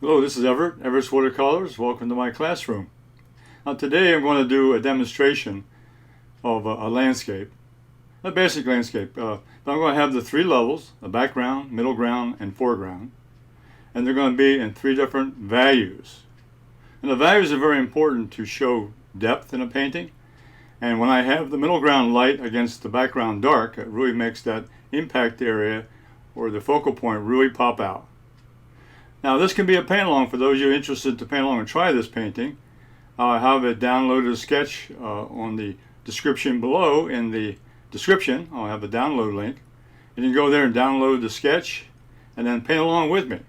Hello, this is Everest Watercolors. Welcome to my classroom. Now today I'm going to do a demonstration of a landscape, a basic landscape. But I'm going to have the three levels, the background, middle ground, and foreground. And they're going to be in three different values. And the values are very important to show depth in a painting. And when I have the middle ground light against the background dark, it really makes that impact area or the focal point really pop out. Now this can be a paint along for those of you interested to paint along and try this painting. I have it downloaded a sketch on the description below. In the description I'll have a download link, and you can go there and download the sketch and then paint along with me.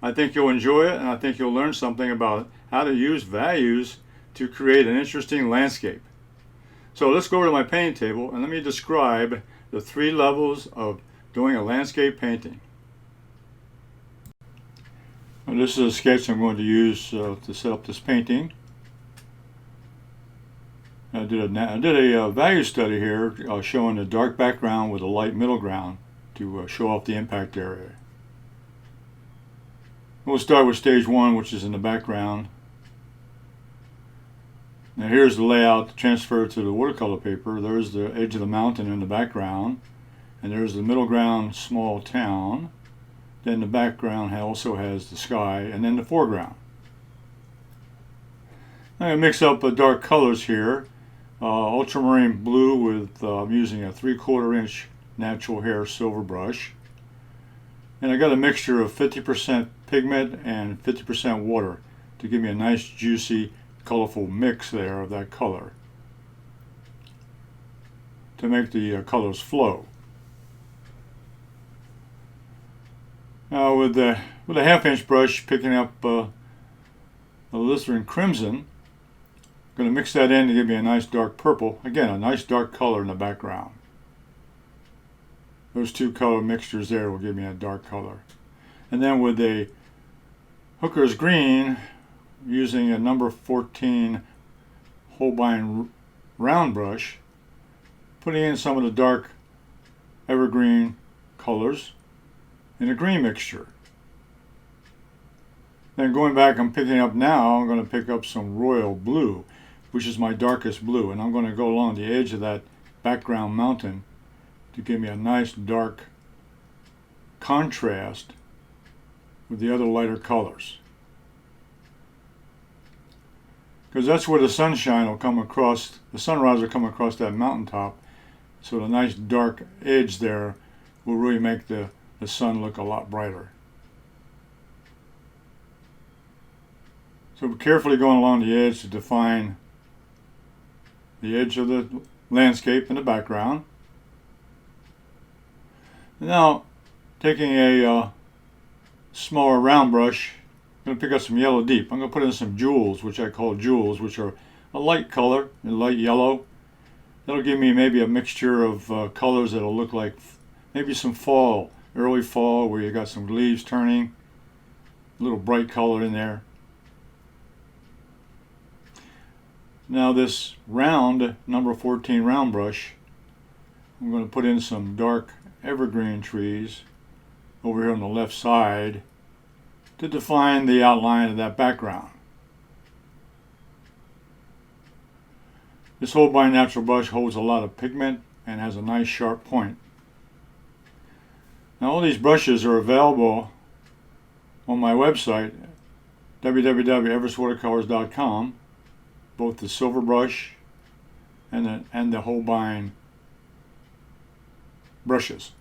I think you'll enjoy it, and I think you'll learn something about how to use values to create an interesting landscape. So let's go over to my painting table and let me describe the three levels of doing a landscape painting. Now, this is a sketch I'm going to use to set up this painting. I did a value study here showing a dark background with a light middle ground to show off the impact area. We'll start with stage one, which is in the background. Now here's the layout transferred to the watercolor paper. There's the edge of the mountain in the background, and there's the middle ground small town. Then the background also has the sky, and then the foreground. I'm going to mix up dark colors here. Ultramarine blue with, I'm using a 3/4 inch natural hair silver brush. And I got a mixture of 50% pigment and 50% water to give me a nice juicy colorful mix there of that color to make the colors flow. Now with a 1/2 inch brush, picking up a alizarin crimson, I'm going to mix that in to give me a nice dark purple. Again, a nice dark color in the background. Those two color mixtures there will give me a dark color. And then with a Hooker's green, using a number 14 Holbein round brush, putting in some of the dark evergreen colors in a green mixture. Then going back, I'm picking up now, I'm going to pick up some royal blue, which is my darkest blue, and I'm going to go along the edge of that background mountain to give me a nice dark contrast with the other lighter colors. Because that's where the sunshine will come across, the sunrise will come across that mountaintop, so the nice dark edge there will really make the sun look a lot brighter. So we're carefully going along the edge to define the edge of the landscape in the background. Now, taking a smaller round brush, I'm going to pick up some yellow deep. I'm going to put in some jewels, which I call jewels, which are a light color, a light yellow. That'll give me maybe a mixture of colors that'll look like maybe some fall, early fall, where you got some leaves turning, a little bright color in there. Now this round, number 14 round brush, I'm going to put in some dark evergreen trees over here on the left side to define the outline of that background. This Holbein natural brush holds a lot of pigment and has a nice sharp point. Now all these brushes are available on my website, www.everestwatercolors.com, both the silver brush and the Holbein brushes.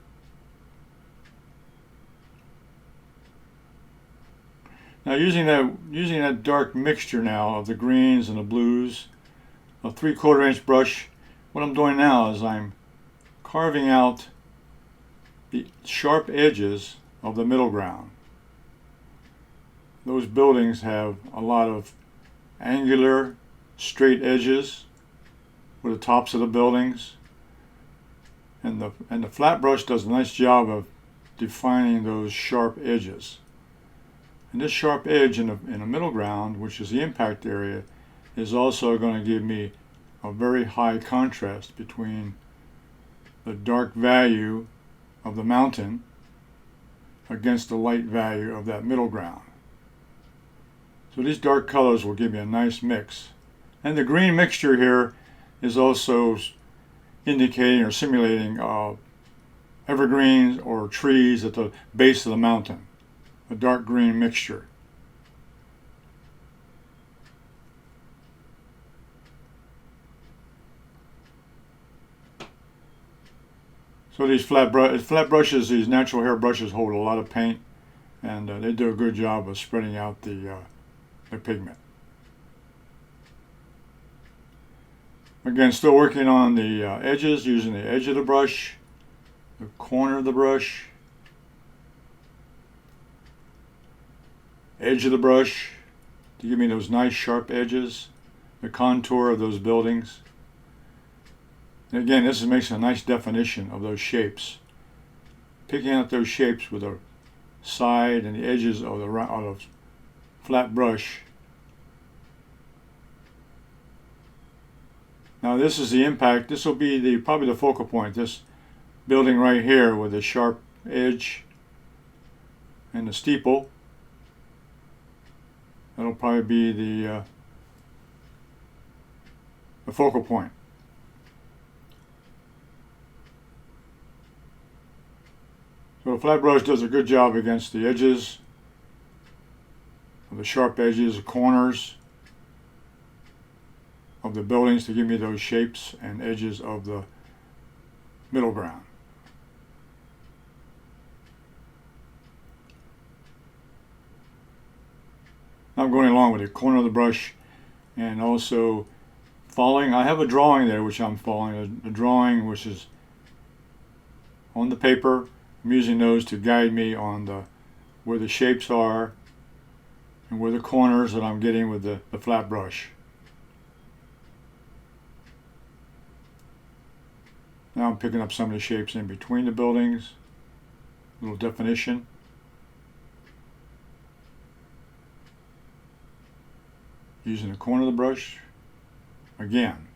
Now using that dark mixture now of the greens and the blues, a 3/4 inch brush, what I'm doing now is I'm carving out the sharp edges of the middle ground. Those buildings have a lot of angular, straight edges with the tops of the buildings, and the flat brush does a nice job of defining those sharp edges. And this sharp edge in the middle ground, which is the impact area, is also going to give me a very high contrast between the dark value of the mountain against the light value of that middle ground. So these dark colors will give me a nice mix. And the green mixture here is also indicating or simulating evergreens or trees at the base of the mountain. A dark green mixture. So these flat brushes, these natural hair brushes, hold a lot of paint, and they do a good job of spreading out the pigment. Again, still working on the edges, using the edge of the brush, the corner of the brush, edge of the brush to give me those nice sharp edges, the contour of those buildings. And again, this makes a nice definition of those shapes. Picking out those shapes with the side and the edges of the flat brush. Now this is the impact. This will be probably the focal point. This building right here with the sharp edge and the steeple. That'll probably be the focal point. So the flat brush does a good job against the edges, the sharp edges, the corners of the buildings to give me those shapes and edges of the middle ground. I'm going along with the corner of the brush and also following. I have a drawing there which I'm following, a drawing which is on the paper. I'm using those to guide me on where the shapes are and where the corners that I'm getting with the flat brush. Now I'm picking up some of the shapes in between the buildings, a little definition. Using the corner of the brush again.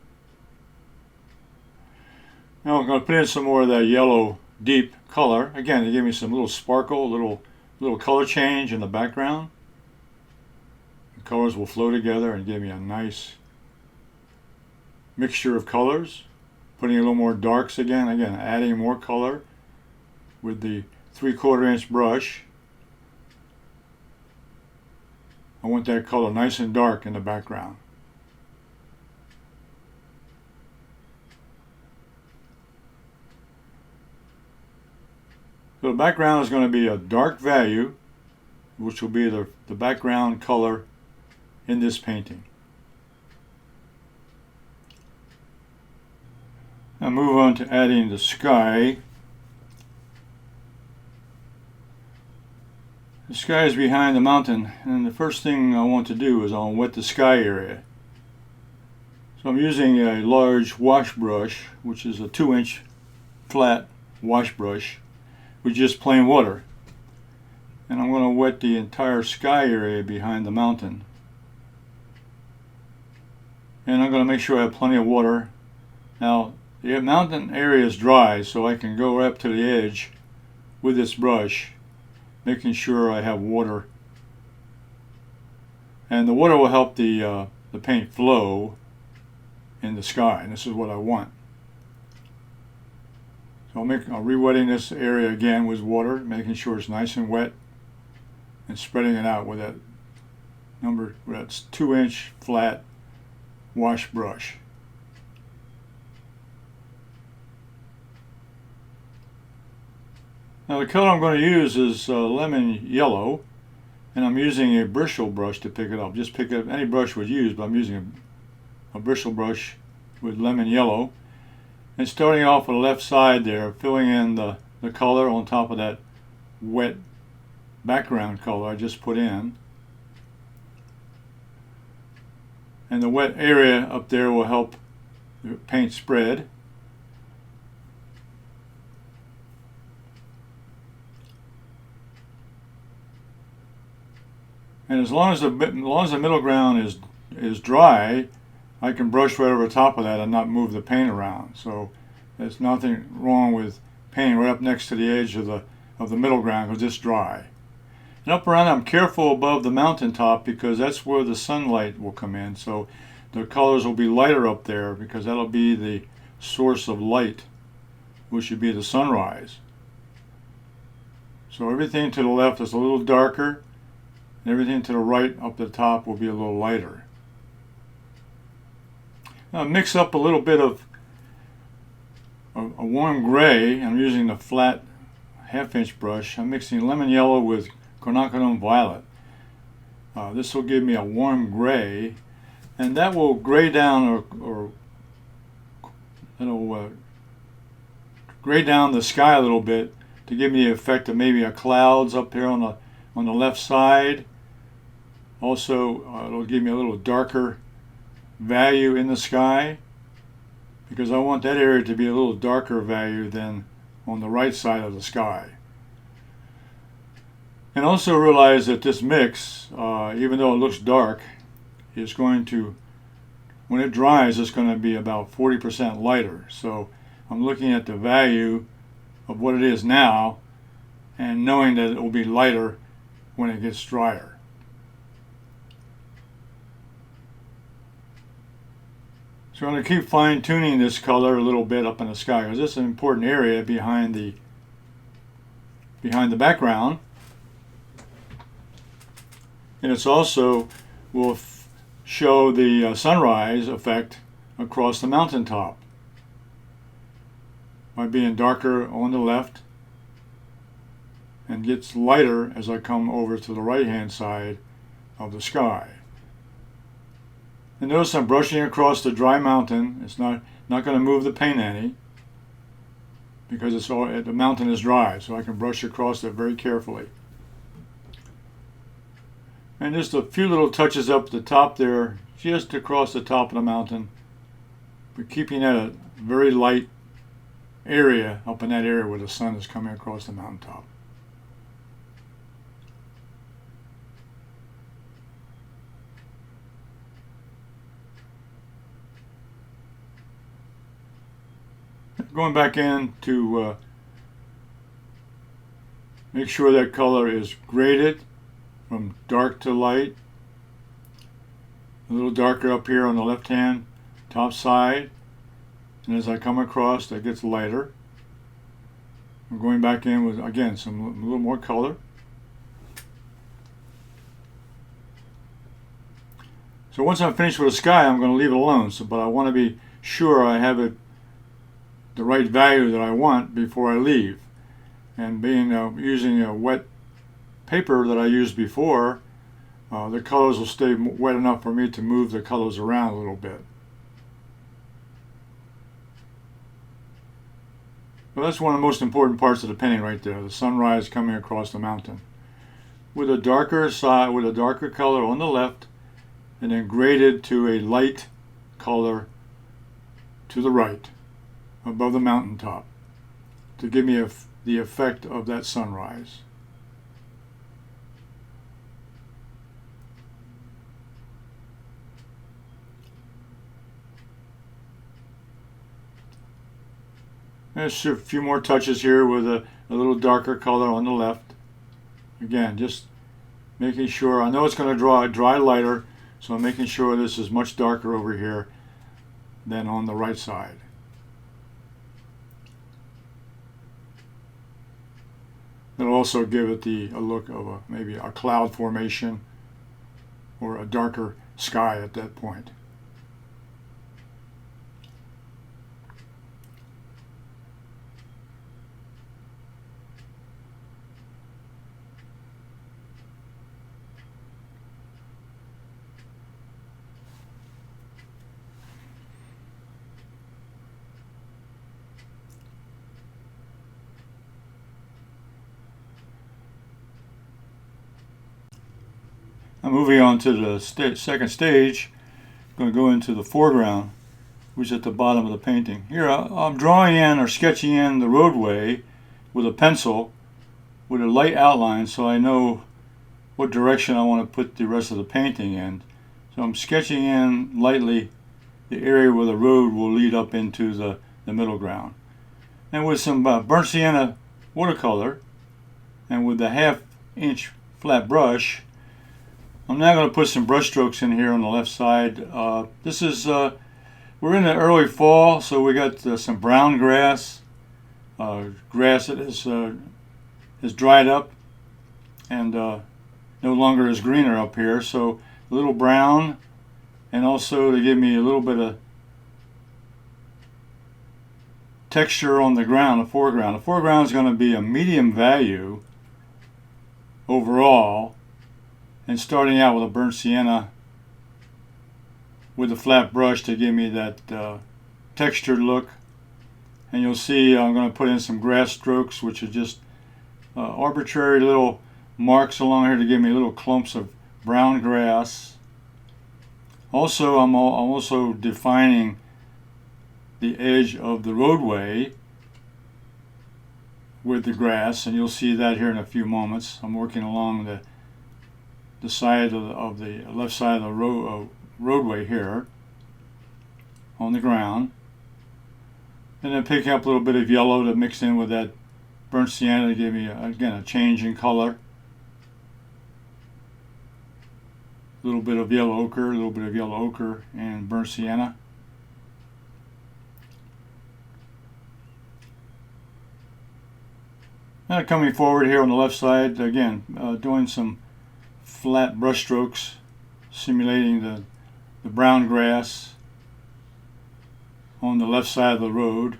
Now I'm going to put in some more of that yellow deep color. Again, to give me some little sparkle, little color change in the background. The colors will flow together and give me a nice mixture of colors. Putting a little more darks again, adding more color with the 3/4 inch brush. I want that color nice and dark in the background. So the background is going to be a dark value, which will be the background color in this painting. Now move on to adding the sky. The sky is behind the mountain, and the first thing I want to do is I'll wet the sky area. So I'm using a large wash brush, which is a 2-inch flat wash brush with just plain water. And I'm going to wet the entire sky area behind the mountain. And I'm going to make sure I have plenty of water. Now, the mountain area is dry, so I can go right up to the edge with this brush, making sure I have water. And the water will help the paint flow in the sky, and this is what I want. So I'll re-wetting this area again with water, making sure it's nice and wet, and spreading it out with that 2-inch flat wash brush. Now the color I'm going to use is lemon yellow, and I'm using a bristle brush to pick it up. Just pick up any brush would use, but I'm using a bristle brush with lemon yellow. And starting off with the left side there, filling in the color on top of that wet background color I just put in. And the wet area up there will help the paint spread. And as long as the middle ground is dry, I can brush right over top of that and not move the paint around. So there's nothing wrong with painting right up next to the edge of the middle ground because it's dry. And up around, I'm careful above the mountaintop because that's where the sunlight will come in. So the colors will be lighter up there because that'll be the source of light, which should be the sunrise. So everything to the left is a little darker, and everything to the right up the top will be a little lighter. Now mix up a little bit of a warm gray. I'm using the flat 1/2 inch brush. I'm mixing lemon yellow with quinacridone violet. This will give me a warm gray, and that will gray down or it'll gray down the sky a little bit to give me the effect of maybe a clouds up here on the left side. Also, it'll give me a little darker value in the sky because I want that area to be a little darker value than on the right side of the sky. And also realize that this mix, even though it looks dark, is going to, when it dries, it's going to be about 40% lighter. So I'm looking at the value of what it is now and knowing that it will be lighter when it gets drier. So I'm going to keep fine-tuning this color a little bit up in the sky because this is an important area behind the background. And it's also will show the sunrise effect across the mountaintop by being darker on the left and gets lighter as I come over to the right hand side of the sky. And notice I'm brushing across the dry mountain. It's not going to move the paint any because the mountain is dry, so I can brush across it very carefully. And just a few little touches up the top there, just across the top of the mountain, but keeping that a very light area up in that area where the sun is coming across the mountaintop. Going back in to make sure that color is graded from dark to light. A little darker up here on the left hand top side, and as I come across that gets lighter. I'm going back in with again a little more color. So once I'm finished with the sky, I'm going to leave it alone. But I want to be sure I have it the right value that I want before I leave. And being using a wet paper that I used before, the colors will stay wet enough for me to move the colors around a little bit. Well, that's one of the most important parts of the painting right there, the sunrise coming across the mountain. With a darker side, with a darker color on the left, and then graded to a light color to the right, above the mountaintop, to give me the effect of that sunrise. There's a few more touches here with a little darker color on the left. Again, just making sure, I know it's going to dry lighter, so I'm making sure this is much darker over here than on the right side. It'll also give it a look of maybe a cloud formation or a darker sky at that point. I'm moving on to the second stage. I'm going to go into the foreground, which is at the bottom of the painting. Here I'm drawing in or sketching in the roadway with a pencil with a light outline so I know what direction I want to put the rest of the painting in. So I'm sketching in lightly the area where the road will lead up into the middle ground. And with some burnt sienna watercolor and with the 1/2 inch flat brush, I'm now going to put some brush strokes in here on the left side. This is we're in the early fall, so we got some brown grass, grass that is dried up and no longer is greener up here. So a little brown, and also to give me a little bit of texture on the ground, the foreground. The foreground is going to be a medium value overall, and starting out with a burnt sienna with a flat brush to give me that textured look. And you'll see I'm going to put in some grass strokes, which are just arbitrary little marks along here to give me little clumps of brown grass. Also, I'm also defining the edge of the roadway with the grass, and you'll see that here in a few moments. I'm working along the side of the left side of the roadway here on the ground, and then picking up a little bit of yellow to mix in with that burnt sienna to give me again a change in color. A little bit of yellow ochre, a little bit of yellow ochre and burnt sienna. Now coming forward here on the left side, again doing some flat brush strokes, simulating the brown grass on the left side of the road.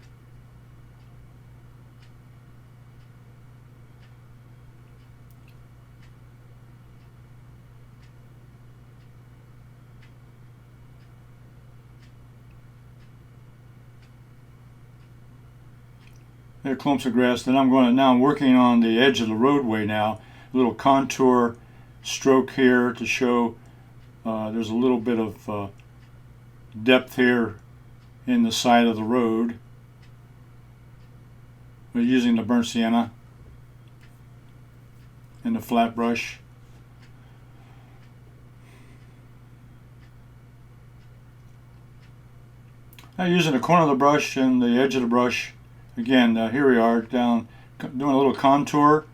There are clumps of grass. Then I'm working on the edge of the roadway now. A little contour stroke here to show there's a little bit of depth here in the side of the road. We're using the burnt sienna and the flat brush. Now using the corner of the brush and the edge of the brush. Again, here we are doing a little contour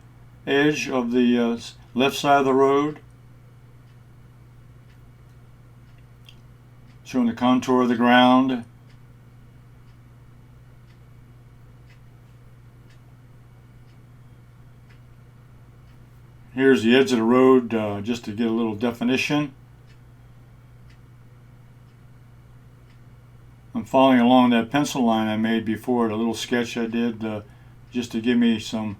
edge of the left side of the road, showing the contour of the ground. Here's the edge of the road, just to get a little definition. I'm following along that pencil line I made before, the little sketch I did, just to give me some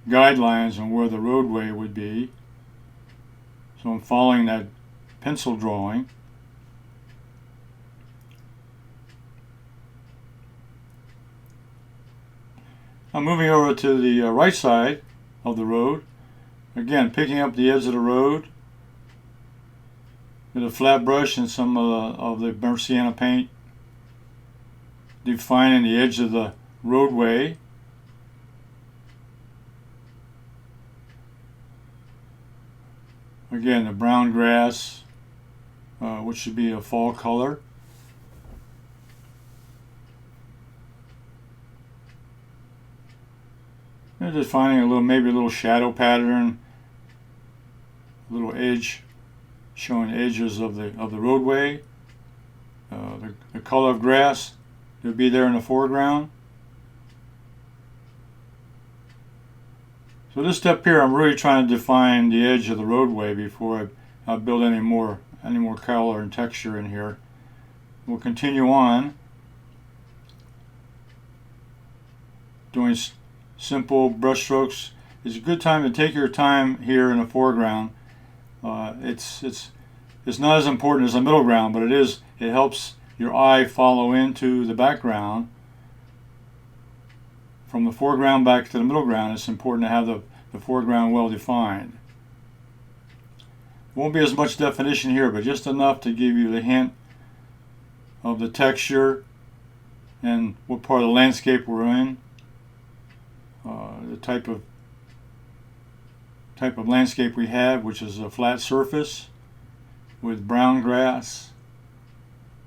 guidelines on where the roadway would be. So I'm following that pencil drawing. I'm moving over to the right side of the road. Again, picking up the edge of the road with a flat brush and some of the burnt sienna paint, defining the edge of the roadway. Again, the brown grass, which should be a fall color. And just finding maybe a little shadow pattern, a little edge, showing edges of the roadway. The color of grass will be there in the foreground. So this step here, I'm really trying to define the edge of the roadway before I build any more color and texture in here. We'll continue on doing simple brush strokes. It's a good time to take your time here in the foreground. It's not as important as the middle ground, but it helps your eye follow into the background. From the foreground back to the middle ground, it's important to have the foreground well defined. Won't be as much definition here, but just enough to give you the hint of the texture and what part of the landscape we're in. The type of landscape we have, which is a flat surface with brown grass.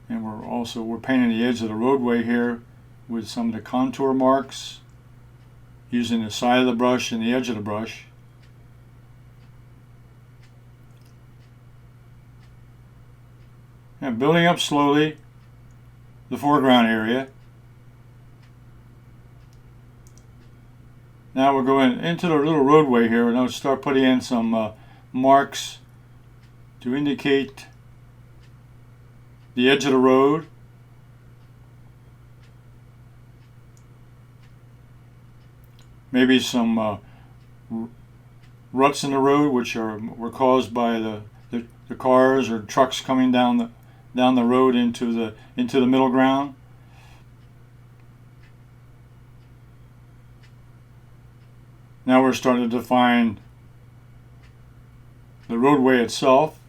And we're painting the edge of the roadway here with some of the contour marks, using the side of the brush and the edge of the brush. And building up slowly the foreground area. Now we're going into the little roadway here, and I'll start putting in some marks to indicate the edge of the road. Maybe some ruts in the road, which were caused by the cars or trucks coming down the road into the middle ground. Now we're starting to define the roadway itself.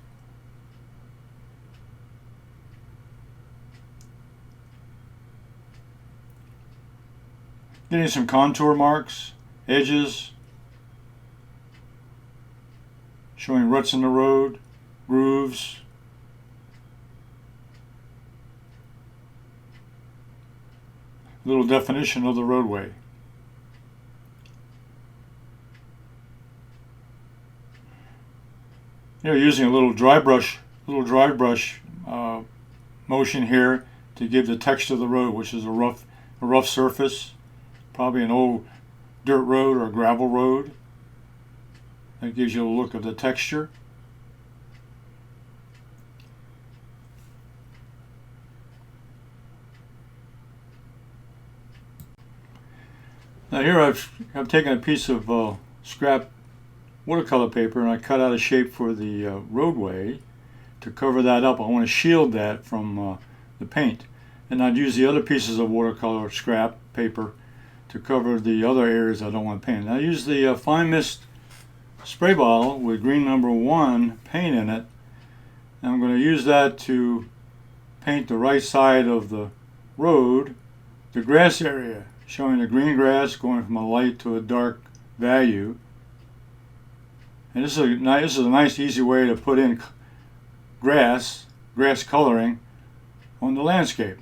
Getting some contour marks, edges, showing ruts in the road, grooves. A little definition of the roadway. Here, using a little dry brush motion here to give the texture of the road, which is a rough surface, probably an old dirt road or gravel road. That gives you a look of the texture. Now here I've taken a piece of scrap watercolor paper and I cut out a shape for the roadway to cover that up. I want to shield that from the paint, and I'd use the other pieces of watercolor scrap paper to cover the other areas I don't want to paint. I use the fine mist spray bottle with green number 1 paint in it, and I'm going to use that to paint the right side of the road, the grass area, showing the green grass going from a light to a dark value. And this is a nice easy way to put in grass coloring on the landscape.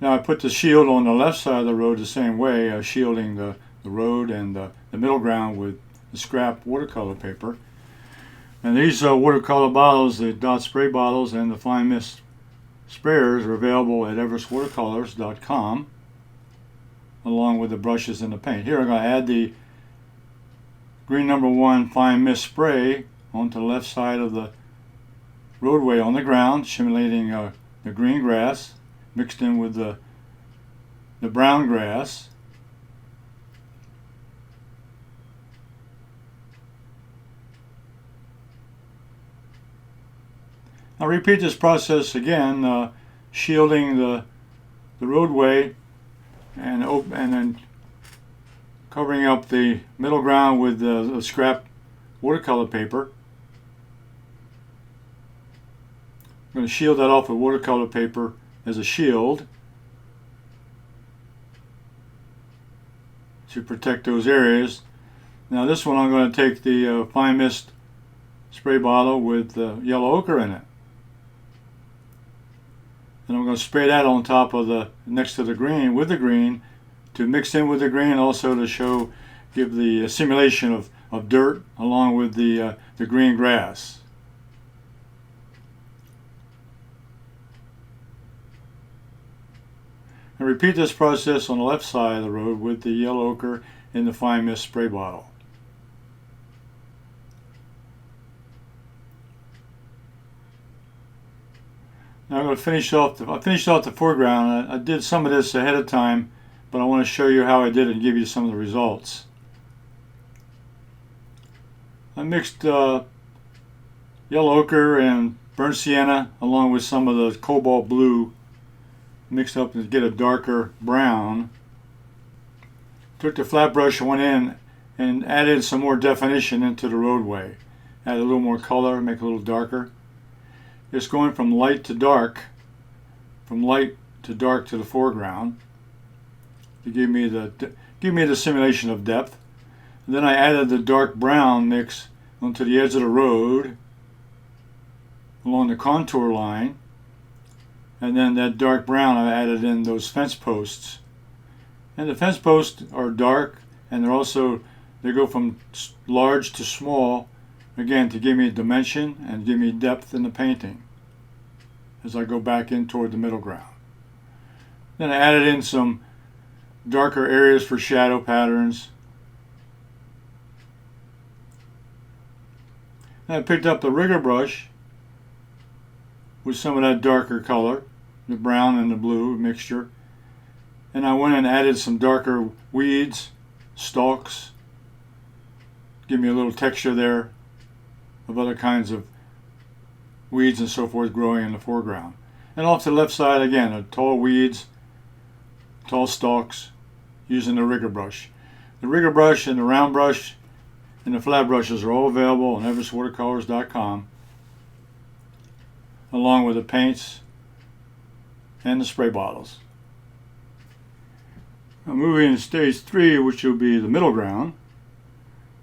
Now I put the shield on the left side of the road the same way, shielding the road and the middle ground with the scrap watercolor paper. And these watercolor bottles, the dot spray bottles and the fine mist sprayers, are available at everestwatercolors.com, along with the brushes and the paint. Here I'm going to add the green number 1 fine mist spray onto the left side of the roadway on the ground, simulating the green grass mixed in with the brown grass. I'll repeat this process again, shielding the roadway and then covering up the middle ground with the scrap watercolor paper. I'm going to shield that off with watercolor paper as a shield to protect those areas. Now this one I'm going to take the fine mist spray bottle with yellow ochre in it. And I'm going to spray that on top of next to the green, with the green, to mix in with the green, also to give the simulation of dirt along with the green grass. And repeat this process on the left side of the road with the yellow ochre in the fine mist spray bottle. Now I'm going to finish off the foreground. I did some of this ahead of time, but I want to show you how I did it and give you some of the results. I mixed yellow ochre and burnt sienna along with some of the cobalt blue, mixed up to get a darker brown. Took the flat brush and went in and added some more definition into the roadway. Add a little more color, make it a little darker. It's going from light to dark to the foreground to give me the simulation of depth. And then I added the dark brown mix onto the edge of the road along the contour line And then that dark brown, I added in those fence posts. And the fence posts are dark, and they go from large to small, again, to give me dimension and give me depth in the painting as I go back in toward the middle ground. Then I added in some darker areas for shadow patterns. And I picked up the rigger brush with some of that darker color, the brown and the blue mixture. And I went and added some darker weeds, stalks, give me a little texture there of other kinds of weeds and so forth growing in the foreground. And off to the left side again, tall weeds, tall stalks, using the rigger brush. The rigger brush and the round brush and the flat brushes are all available on everestwatercolors.com, along with the paints and the spray bottles. Now moving to stage 3, which will be the middle ground,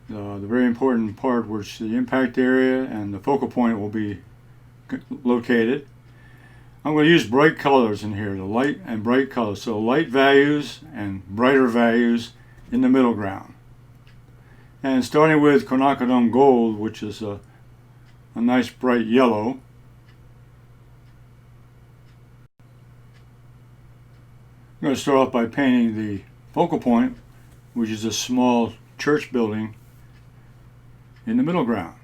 the very important part which the impact area and the focal point will be located. I'm going to use bright colors in here, the light and bright colors. So light values and brighter values in the middle ground. And starting with quinacridone gold, which is a nice bright yellow. I'm going to start off by painting the focal point, which is a small church building in the middle ground.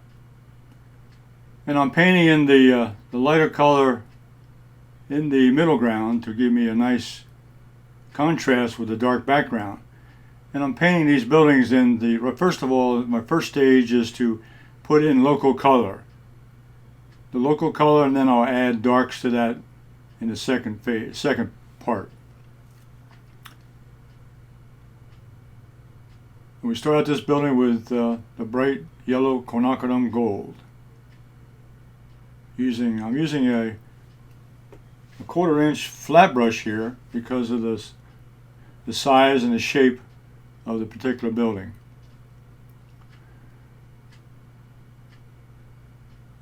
And I'm painting in the lighter color in the middle ground to give me a nice contrast with the dark background. And I'm painting these buildings in first of all, my first stage is to put in local color. The local color, and then I'll add darks to that in the second part. And we start out this building with the bright yellow quinacridone gold. I'm using a 1/4 inch flat brush here because of the size and the shape of the particular building.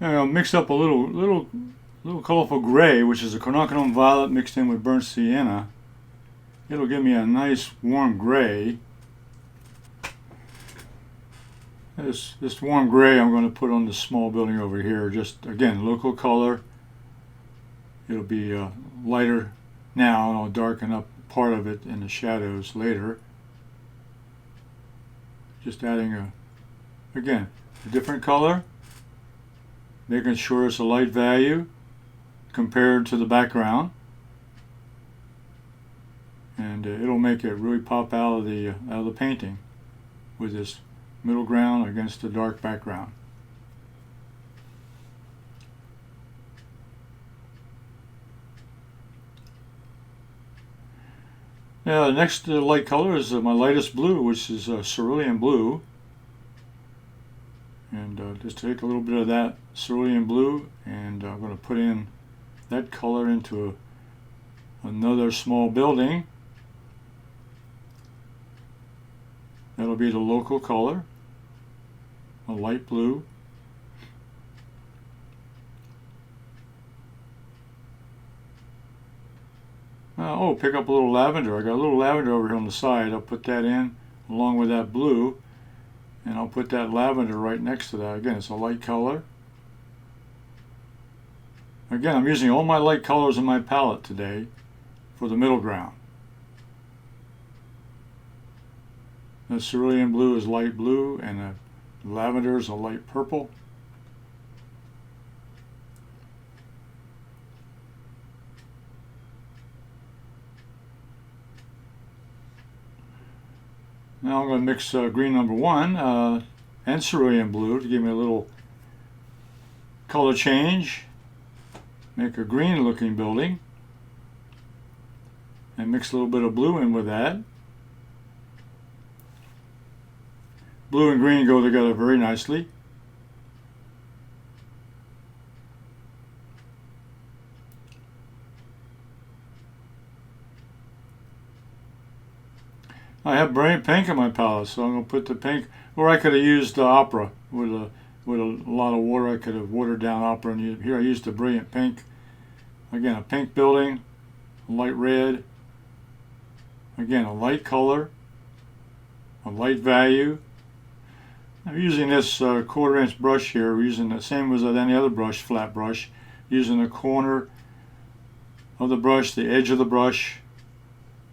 And I'll mix up a little colorful gray, which is a quinacridone violet mixed in with burnt sienna. It'll give me a nice warm gray. This warm gray I'm going to put on this small building over here. Just again, local color. It'll be lighter now, and I'll darken up part of it in the shadows later. Just adding again, a different color, making sure it's a light value compared to the background, and it'll make it really pop out of the painting with this middle ground against the dark background. Now the next light color is my lightest blue, which is cerulean blue. And just take a little bit of that cerulean blue, and I'm going to put in that color into another small building. That'll be the local color, a light blue. Pick up a little lavender. I got a little lavender over here on the side. I'll put that in along with that blue, and I'll put that lavender right next to that. Again, it's a light color. Again, I'm using all my light colors in my palette today for the middle ground. The cerulean blue is light blue, and the lavender is a light purple. Now I'm going to mix green number 1 and cerulean blue to give me a little color change. Make a green looking building. And mix a little bit of blue in with that. Blue and green go together very nicely. I have bright pink in my palette, so I'm going to put the pink, or I could have used opera with a lot of water. I could have watered down opera, and here I used the brilliant pink Again, a pink building, a light red, again a light color, a light value. I'm using this 1/4 inch brush here. We're using the same as any other brush, flat brush, using the corner of the brush, the edge of the brush,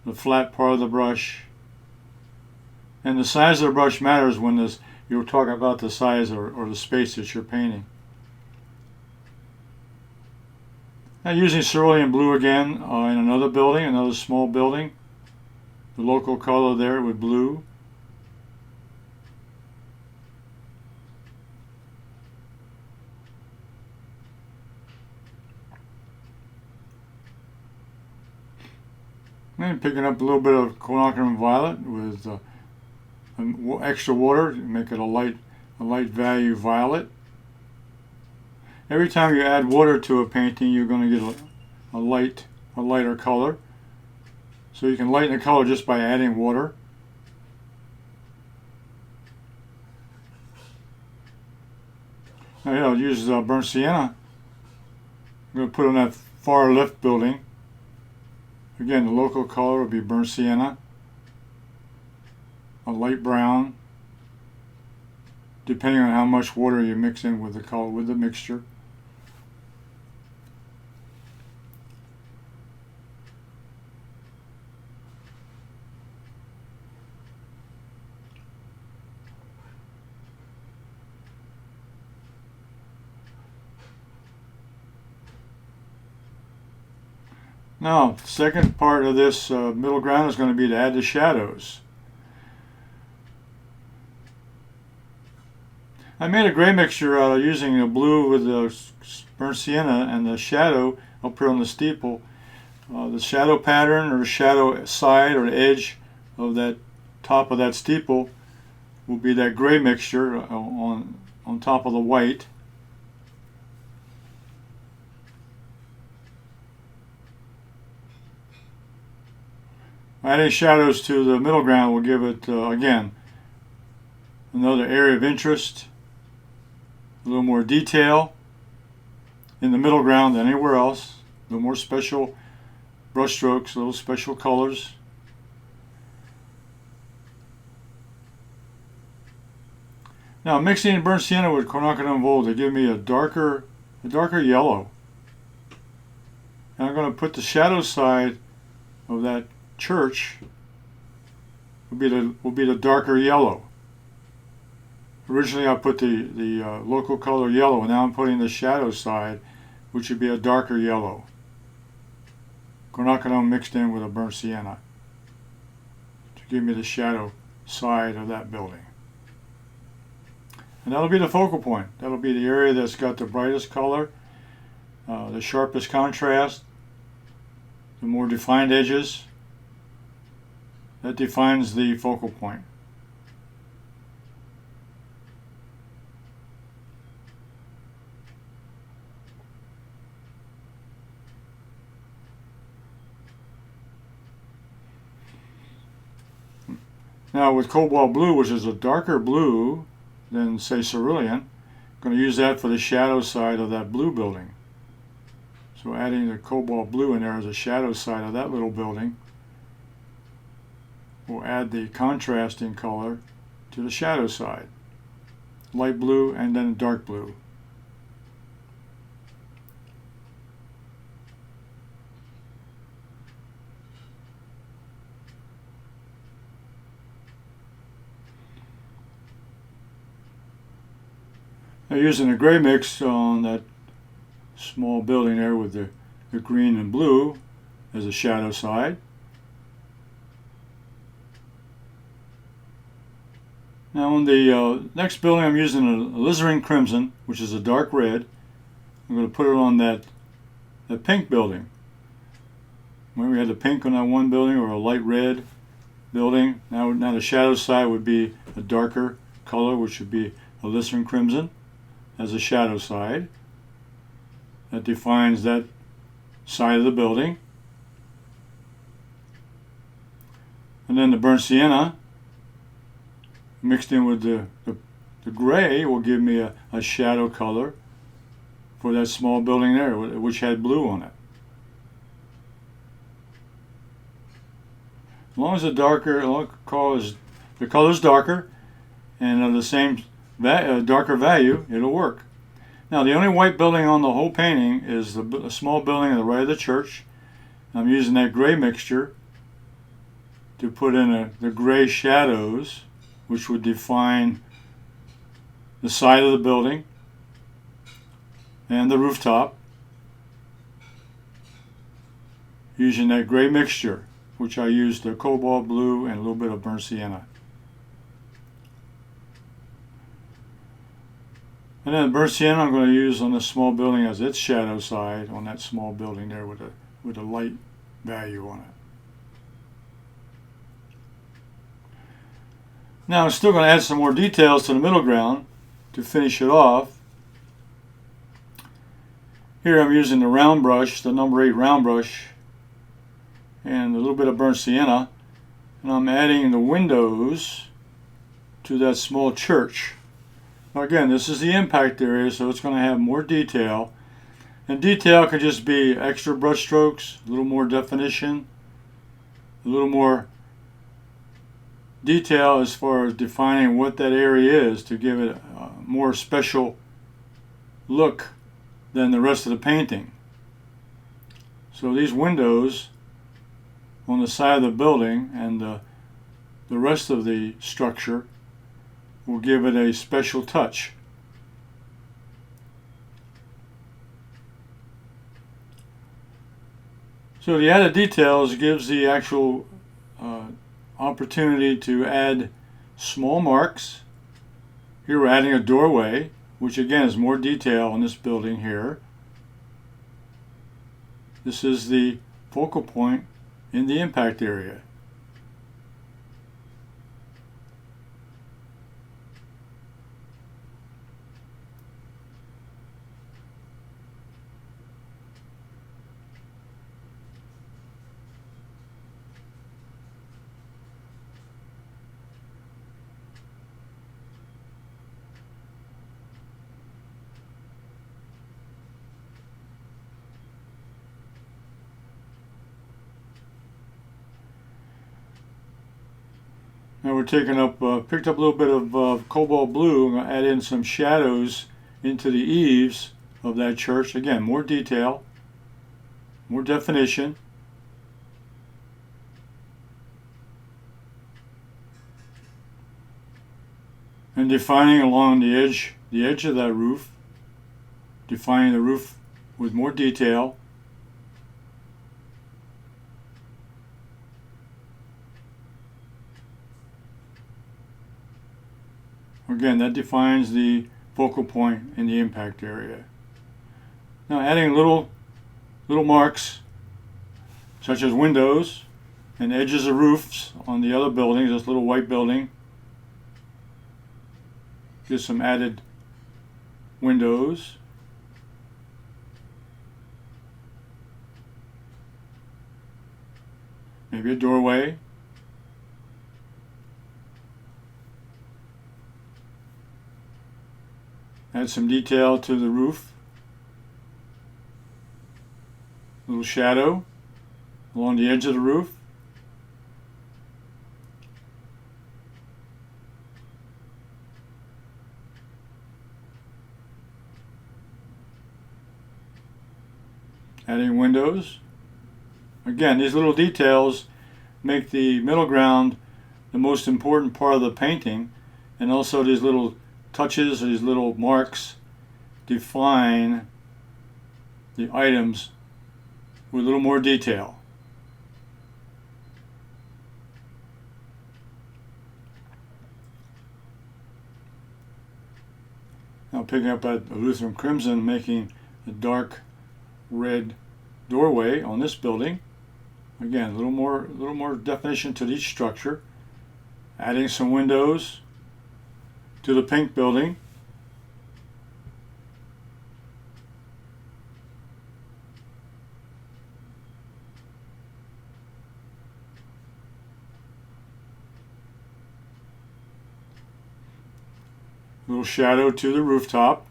the flat part of the brush. And the size of the brush matters when you're talking about the size or the space that you're painting. Now using cerulean blue again in another building, another small building. The local color there with blue. And picking up a little bit of quinacridone violet with extra water to make it a light value violet. Every time you add water to a painting, you're going to get a lighter color. So you can lighten the color just by adding water. Now here I'll use burnt sienna. I'm going to put on that far left building. Again, the local color will be burnt sienna, a light brown, depending on how much water you mix in with the color, with the mixture. Now, the second part of this middle ground is going to be to add the shadows. I made a gray mixture using the blue with the burnt sienna and the shadow up here on the steeple. The shadow pattern or the shadow side or the edge of that top of that steeple will be that gray mixture on top of the white. Adding shadows to the middle ground will give it, again, another area of interest, a little more detail in the middle ground than anywhere else, a little more special brush strokes, little special colors. Now mixing burnt sienna with quinacridone gold to give me a darker yellow. And I'm going to put the shadow side of that church will be the darker yellow. Originally I put the local color yellow, and now I'm putting the shadow side, which would be a darker yellow. Quinacridone mixed in with a burnt sienna to give me the shadow side of that building. And that'll be the focal point. That'll be the area that's got the brightest color, the sharpest contrast, the more defined edges. That defines the focal point. Now with cobalt blue, which is a darker blue than say cerulean, I'm going to use that for the shadow side of that blue building. So adding the cobalt blue in there as a shadow side of that little building will add the contrasting color to the shadow side. Light blue and then dark blue. Now using a gray mix on that small building there with the green and blue as a shadow side. Now on the next building I'm using a alizarin crimson, which is a dark red. I'm going to put it on that pink building. When we had the pink on that one building, or a light red building, now the shadow side would be a darker color, which would be alizarin crimson as a shadow side. That defines that side of the building. And then the burnt sienna mixed in with the gray will give me a shadow color for that small building there, which had blue on it. As long as the color is darker and of the same darker value, it'll work. Now, the only white building on the whole painting is a small building on the right of the church. I'm using that gray mixture to put in the gray shadows, which would define the side of the building and the rooftop, using that gray mixture, which I used the cobalt blue and a little bit of burnt sienna. And then the burnt sienna I'm going to use on the small building as its shadow side on that small building there with a light value on it. Now I'm still going to add some more details to the middle ground to finish it off. Here I'm using the round brush, the number 8 round brush, and a little bit of burnt sienna, and I'm adding the windows to that small church. Now again, this is the impact area, so it's going to have more detail. And detail could just be extra brush strokes, a little more definition, a little more detail as far as defining what that area is to give it a more special look than the rest of the painting. So these windows on the side of the building and the rest of the structure will give it a special touch. So the added details gives the actual opportunity to add small marks. Here we're adding a doorway, which again is more detail on this building here. This is the focal point in the impact area. Now we're taking up, picked up a little bit of cobalt blue. I'm going to add in some shadows into the eaves of that church. Again, more detail, more definition. And defining along the edge of that roof, defining the roof with more detail. Again, that defines the focal point in the impact area. Now adding little marks such as windows and edges of roofs on the other buildings, this little white building. Get some added windows. Maybe a doorway. Add some detail to the roof. A little shadow along the edge of the roof. Adding windows. Again, these little details make the middle ground the most important part of the painting, and also these little touches, these little marks define the items with a little more detail. Now picking up that Lutheran crimson, making a dark red doorway on this building. Again, a little more definition to each structure. Adding some windows to the pink building. A little shadow to the rooftop.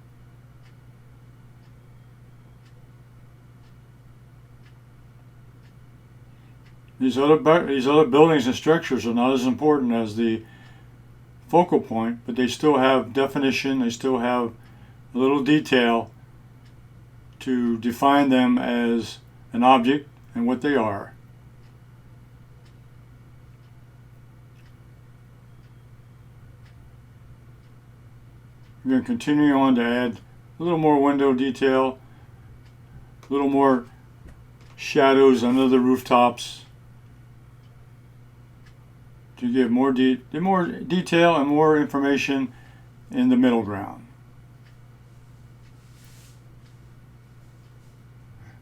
These other buildings and structures are not as important as the focal point, but they still have definition, they still have a little detail to define them as an object and what they are. We're going to continue on to add a little more window detail, a little more shadows under the rooftops to give more detail and more information in the middle ground.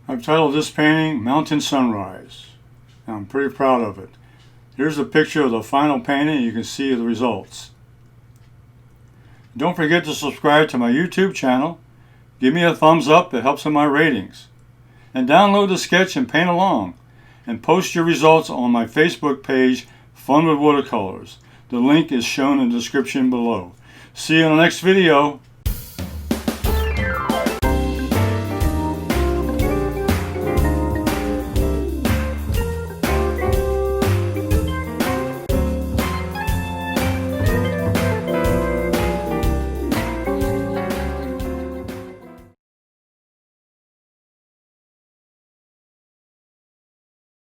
I've titled this painting Mountain Sunrise. I'm pretty proud of it. Here's a picture of the final painting. You can see the results. Don't forget to subscribe to my YouTube channel. Give me a thumbs up, it helps in my ratings. And download the sketch and paint along. And post your results on my Facebook page, Fun with Watercolors. The link is shown in the description below. See you in the next video.